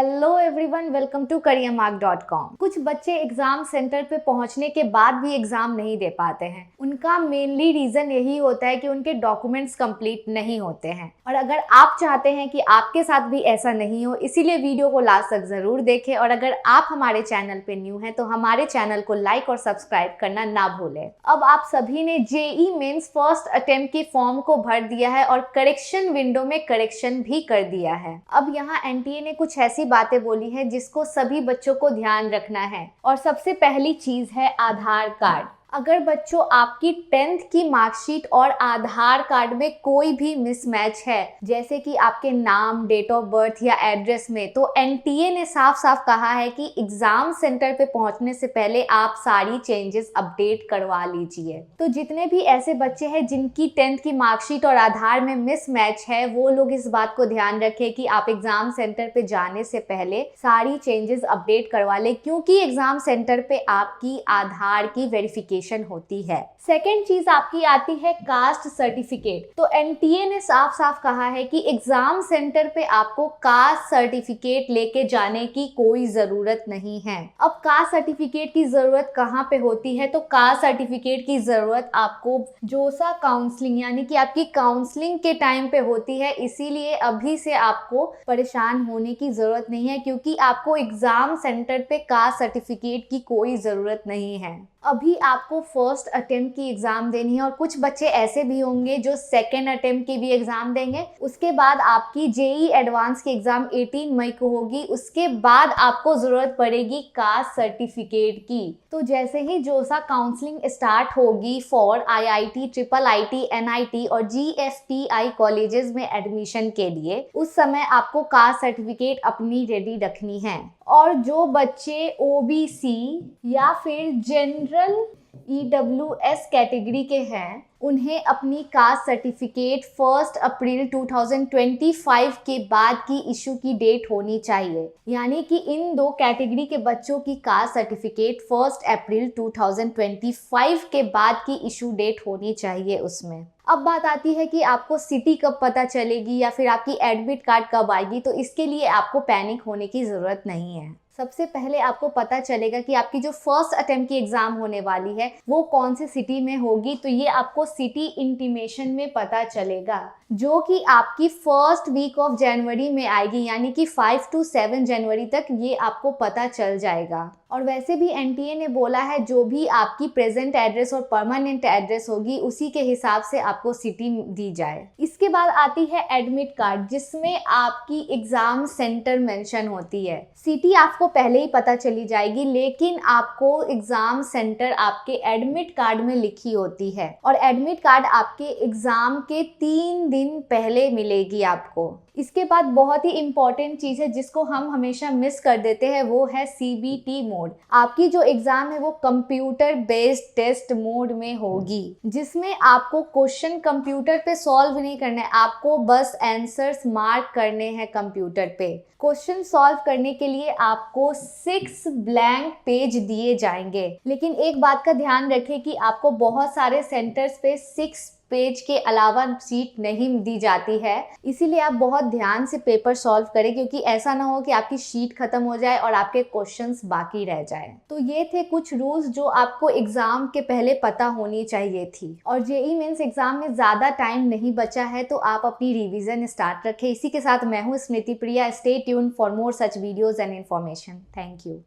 Hello everyone, welcome to careermark.com। कुछ बच्चे exam centre पे पहुंचने के बाद भी एग्जाम नहीं दे पाते हैं। उनका मेनली रीजन यही होता है कि उनके डॉक्यूमेंट्स कंप्लीट नहीं होते हैं। और अगर आप चाहते हैं कि आपके साथ भी ऐसा नहीं हो, इसीलिए वीडियो को लास्ट तक जरूर देखें। और अगर आप हमारे चैनल पे न्यू हैं तो हमारे चैनल को लाइक और सब्सक्राइब करना ना भूलें। अब आप सभी ने जेई मेंस फर्स्ट अटेम्प्ट के फॉर्म को भर दिया है और करेक्शन विंडो में करेक्शन भी कर दिया है। अब यहाँ एनटीए ने कुछ ऐसी बातें बोली है जिसको सभी बच्चों को ध्यान रखना है। और सबसे पहली चीज है आधार कार्ड। अगर बच्चों आपकी 10th की मार्कशीट और आधार कार्ड में कोई भी मिसमैच है, जैसे कि आपके नाम, डेट ऑफ बर्थ या एड्रेस में, तो एनटीए ने साफ साफ कहा है कि एग्जाम सेंटर पे पहुंचने से पहले आप सारी चेंजेस अपडेट करवा लीजिए। तो जितने भी ऐसे बच्चे हैं जिनकी 10th की मार्कशीट और आधार में मिसमैच है, वो लोग इस बात को ध्यान रखें कि आप एग्जाम सेंटर पे जाने से पहले सारी चेंजेस अपडेट करवा लें, क्योंकि एग्जाम सेंटर पे आपकी आधार की वेरिफिकेशन होती है। सेकेंड चीज आपकी आती है कास्ट सर्टिफिकेट। तो एनटीए ने साफ साफ कहा है कि एग्जाम सेंटर पे आपको कास्ट सर्टिफिकेट लेके जाने की कोई जरूरत नहीं है। अब कास्ट सर्टिफिकेट की जरूरत कहाँ पे होती है? तो कास्ट सर्टिफिकेट की जरूरत आपको जोसा काउंसलिंग यानी कि आपकी काउंसलिंग के टाइम पे होती है। इसीलिए अभी से आपको परेशान होने की जरूरत नहीं है, क्योंकि आपको एग्जाम सेंटर पे कास्ट सर्टिफिकेट की कोई जरूरत नहीं है। अभी आपको फर्स्ट अटेम्प्ट की एग्जाम देनी है और कुछ बच्चे ऐसे भी होंगे जो सेकेंड अटेम्प्ट की भी एग्जाम देंगे। उसके बाद आपकी जेई एडवांस की एग्जाम 18 मई को होगी। उसके बाद आपको जरूरत पड़ेगी कास्ट सर्टिफिकेट की। तो जैसे ही जोसा काउंसलिंग स्टार्ट होगी for IIT, triple IT, NIT और जीएफटीआई कॉलेजेस में एडमिशन के लिए, उस समय आपको कास्ट सर्टिफिकेट अपनी रेडी रखनी है। और जो बच्चे ओबीसी या फिर जनरल ईडब्ल्यूएस कैटेगरी के हैं, उन्हें अपनी कास्ट सर्टिफिकेट 1 अप्रैल 2025 के बाद की इशू की डेट होनी चाहिए। यानी कि इन दो कैटेगरी के बच्चों की कास्ट सर्टिफिकेट 1 अप्रैल 2025 के बाद की इशू डेट होनी चाहिए उसमें। अब बात आती है कि आपको सिटी कब पता चलेगी या फिर आपकी एडमिट कार्ड कब आएगी। तो इसके लिए आपको पैनिक होने की जरूरत नहीं है। सबसे पहले आपको पता चलेगा कि आपकी जो फर्स्ट अटेम्प्ट की एग्जाम होने वाली है वो कौन सी सिटी में होगी। तो ये आपको सिटी इंटीमेशन में पता चलेगा, जो कि आपकी फर्स्ट वीक ऑफ जनवरी में आएगी। यानी कि 5 to 7 जनवरी तक ये आपको पता चल जाएगा। और वैसे भी एनटीए ने बोला है जो भी आपकी प्रेजेंट एड्रेस और परमानेंट एड्रेस होगी उसी के हिसाब से आपको सिटी दी जाए। इसके बाद आती है एडमिट कार्ड, जिसमें आपकी एग्जाम सेंटर मेंशन होती है। सिटी आपको पहले ही पता चली जाएगी, लेकिन आपको एग्जाम सेंटर आपके एडमिट कार्ड में लिखी होती है। और एडमिट कार्ड आपके एग्जाम के 3 दिन पहले मिलेगी आपको। इसके बाद बहुत ही इंपॉर्टेंट चीज है जिसको हम हमेशा मिस कर देते हैं, वो है सीबीटी मोड। आपकी जो एग्जाम है वो कंप्यूटर बेस्ड टेस्ट मोड में होगी, जिसमें आपको क्वेश्चन कंप्यूटर पे सॉल्व नहीं करना है, आपको बस आंसर्स मार्क करने हैं कंप्यूटर पे। क्वेश्चन सॉल्व करने के लिए आपको 6 ब्लैंक पेज दिए जाएंगे। लेकिन एक बात का ध्यान रखें कि आपको बहुत सारे सेंटर्स पे 6 पेज के अलावा सीट नहीं दी जाती है। इसीलिए आप बहुत ध्यान से पेपर सॉल्व करें, क्योंकि ऐसा ना हो कि आपकी शीट खत्म हो जाए और आपके क्वेश्चंस बाकी रह जाए। तो ये थे कुछ रूल्स जो आपको एग्जाम के पहले पता होनी चाहिए थी। और जेई मेंस एग्जाम में ज्यादा टाइम नहीं बचा है, तो आप अपनी रिवीजन स्टार्ट रखें। इसी के साथ मैं हूँ Smriti Priya. Stay tuned for more such videos and information. Thank you.